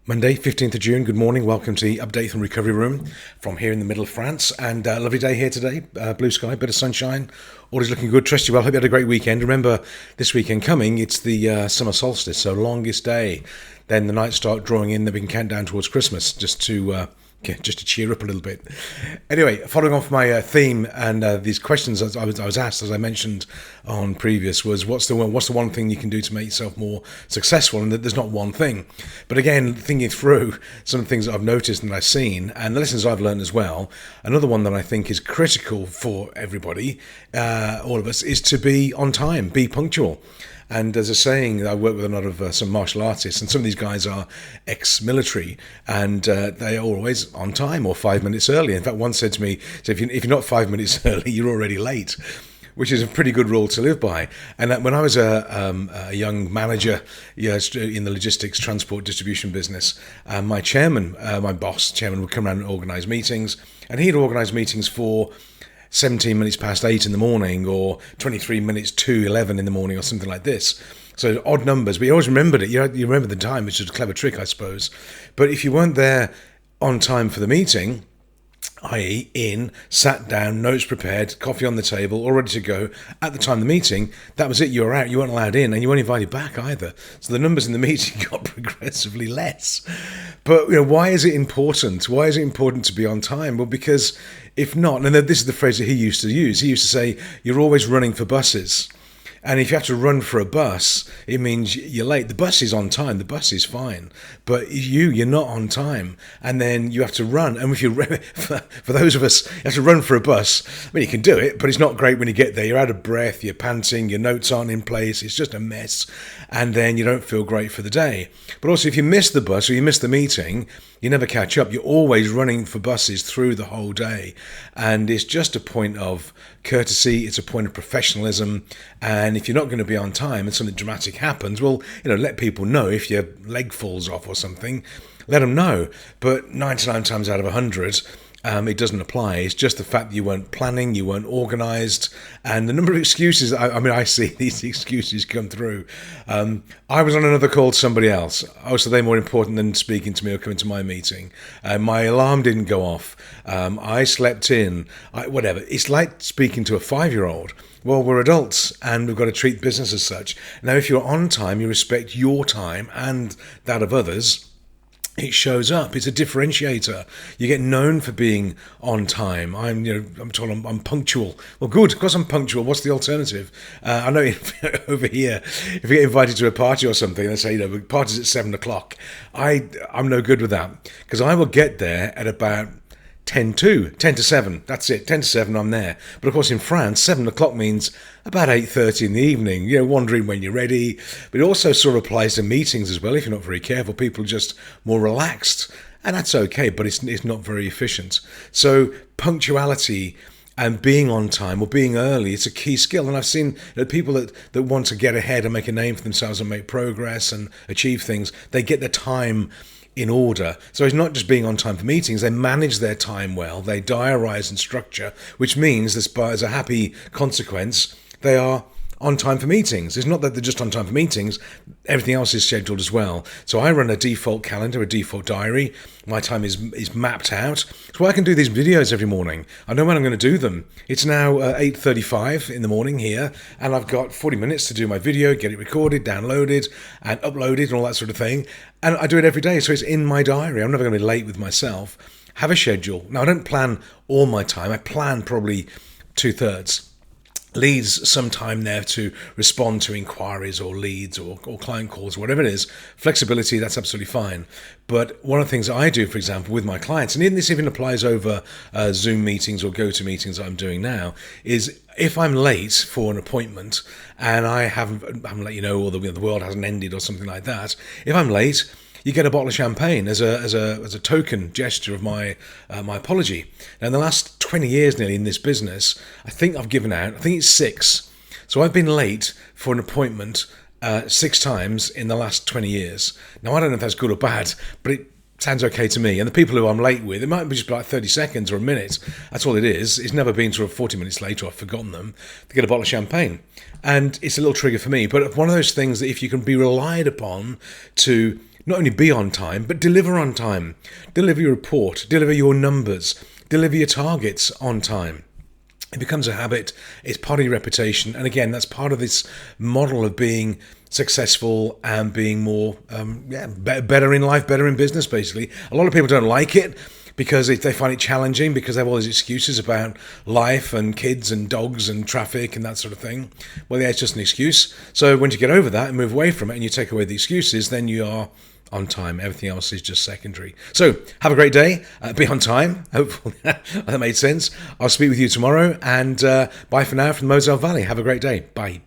Monday, 15th of June, good morning. Welcome to the Update from Recovery Room from here in the middle of France. And lovely day here today. Blue sky, bit of sunshine. All is looking good. Trust you well. Hope you had a great weekend. Remember, this weekend coming, it's the summer solstice, so longest day. Then the nights start drawing in, then we can count down towards Christmas just to cheer up a little bit. Anyway, following off my theme and these questions I was asked, as I mentioned on previous, was what's the one thing you can do to make yourself more successful? And there's not one thing. But again, thinking through some of the things that I've noticed and I've seen, and the lessons I've learned as well, another one that I think is critical for everybody, all of us, is to be on time, be punctual. And there's a saying, I work with a lot of some martial artists, and some of these guys are ex-military, and they are always on time or 5 minutes early. In fact, one said to me, so if you're not 5 minutes early, you're already late, which is a pretty good rule to live by. And when I was a young manager in the logistics, transport, distribution business, my boss chairman would come around and organise meetings, and he'd organise meetings for 17 minutes past 8 in the morning or 23 minutes to 11 in the morning or something like this. So odd numbers, but you always remembered it. You remember the time, which is a clever trick, I suppose. But if you weren't there on time for the meeting, i.e. sat down, notes prepared, coffee on the table, all ready to go at the time of the meeting, that was it, you were out, you weren't allowed in, and you weren't invited back either. So the numbers in the meeting got progressively less. But why is it important? Why is it important to be on time? Well, because if not, and this is the phrase that he used to use, he used to say, you're always running for buses. And if you have to run for a bus, it means you're late. The bus is on time. The bus is fine. But you're not on time. And then you have to run. And if for those of us, you have to run for a bus. I mean, you can do it, but it's not great when you get there. You're out of breath. You're panting. Your notes aren't in place. It's just a mess. And then you don't feel great for the day. But also, if you miss the bus or you miss the meeting, you never catch up. You're always running for buses through the whole day. And it's just a point of courtesy. It's a point of professionalism. And if you're not going to be on time and something dramatic happens, well, let people know. If your leg falls off or something, let them know. But 99 times out of 100, it doesn't apply. It's just the fact that you weren't planning, you weren't organised, and the number of excuses, I see these excuses come through. I was on another call to somebody else. Oh, so they're more important than speaking to me or coming to my meeting. My alarm didn't go off. I slept in. Whatever. It's like speaking to a 5-year-old. Well, we're adults and we've got to treat business as such. Now, if you're on time, you respect your time and that of others. It shows up. It's a differentiator. You get known for being on time. I'm told I'm punctual. Well, good, because I'm punctual. What's the alternative? I know over here, if you get invited to a party or something, they say, the party's at 7 o'clock. I'm no good with that, because I will get there at about 10 to 7. That's it. 10 to 7, I'm there. But of course, in France, 7 o'clock means about 8:30 in the evening, wondering when you're ready. But it also sort of applies to meetings as well. If you're not very careful, people are just more relaxed. And that's okay, but it's not very efficient. So punctuality and being on time or being early, it's a key skill. And I've seen that people that want to get ahead and make a name for themselves and make progress and achieve things, they get their time in order. So it's not just being on time for meetings, they manage their time well, they diarise and structure, which means that as a happy consequence, they are on time for meetings. It's not that they're just on time for meetings, everything else is scheduled as well. So I run a default calendar, a default diary. My time is mapped out. So I can do these videos every morning. I know when I'm going to do them. It's now 8:35 in the morning here, and I've got 40 minutes to do my video, get it recorded, downloaded, and uploaded, and all that sort of thing. And I do it every day, so it's in my diary. I'm never going to be late with myself. Have a schedule. Now, I don't plan all my time. I plan probably 2/3. Leads some time there to respond to inquiries or leads or client calls, whatever it is. Flexibility, that's absolutely fine. But one of the things I do, for example, with my clients, and this even applies over Zoom meetings or go-to meetings that I'm doing now, is if I'm late for an appointment and I haven't let you know, or the world hasn't ended or something like that, if I'm late, you get a bottle of champagne as a token gesture of my apology. Now, in the last 20 years nearly in this business, I think I've given out, I think it's 6. So I've been late for an appointment 6 times in the last 20 years. Now, I don't know if that's good or bad, but it sounds okay to me. And the people who I'm late with, it might be just like 30 seconds or a minute. That's all it is. It's never been sort of 40 minutes late or I've forgotten them. They get a bottle of champagne. And it's a little trigger for me. But one of those things that if you can be relied upon to not only be on time, but deliver on time. Deliver your report, deliver your numbers, deliver your targets on time. It becomes a habit, it's part of your reputation, and again, that's part of this model of being successful and being more, better in life, better in business, basically. A lot of people don't like it because they find it challenging because they have all these excuses about life and kids and dogs and traffic and that sort of thing. Well, yeah, it's just an excuse. So when you get over that and move away from it and you take away the excuses, then you are on time. Everything else is just secondary. So have a great day. Be on time. Hopefully that made sense. I'll speak with you tomorrow, and bye for now from the Moselle Valley. Have a great day. Bye.